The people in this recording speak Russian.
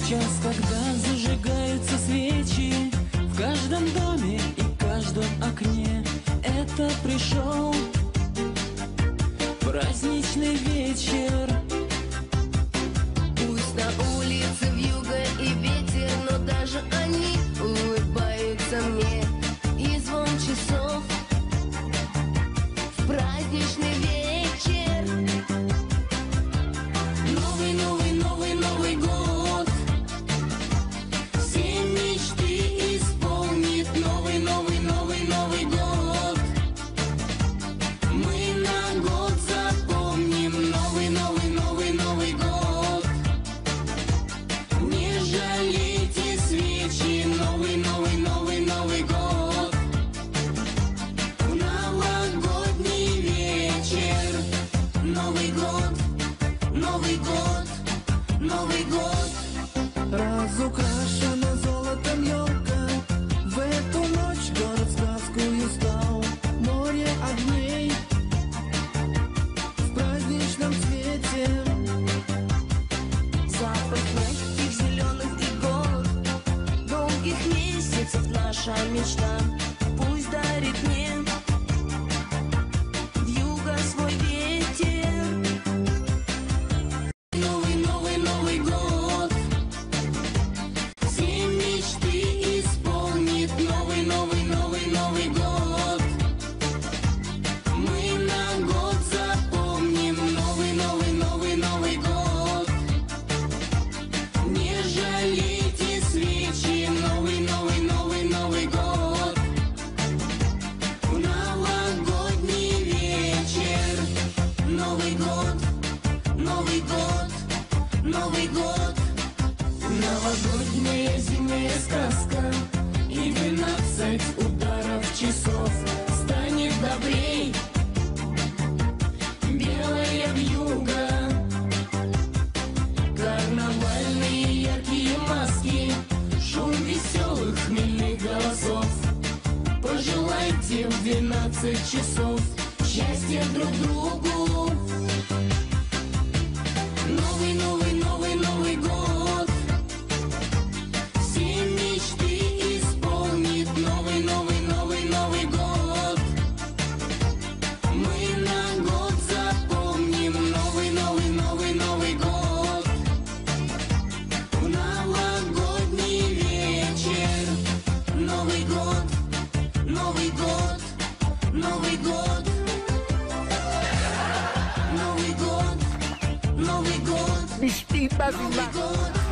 час, когда зажигаются свечи в каждом доме и каждом окне, это пришел праздничный вечер. Пусть на улице вьюга и ветер, но даже они улыбаются мне. И звон часов в праздничный вечер. Новый, новый, новый, Новый год все мечты исполнит. Новый, новый, новый, Новый год мы на год запомним. Новый, новый, новый, Новый год. Не жалейте свечи. Новый, новый, новый, Новый год. В новогодний вечер. Новый год, Новый год, Новый год. Разукрашена золотом елка, в эту ночь город сказкою стал. Море огней в праздничном цвете, Запах мягких зеленых игл, долгих месяцев наша мечта. Пусть дарит мне вьюга свой ветер. Новый, новый, Новый год все мечты исполнит. Новый, новый, новый, Новый год мы на год запомним. Новый, новый, новый, Новый год. Не жалейте свечи. Новый, новый, новый, Новый год. В новогодний вечер. Новый год, Новый год, Новый год. новогодняя зимняя сказка, и 12 ударов часов станет добрей. Белая вьюга, карнавальные яркие маски, шум веселых хмельных голосов. Пожелайте в 12 часов счастья друг другу. Новый, новый, новый, Новый год все мечты исполнит. Новый, новый, новый, Новый год мы на год запомним. Новый, новый, новый, Новый год. В новогодний вечер. Новый год, Новый год, Новый год. Новый год, Новый год, Nicht die Новый год.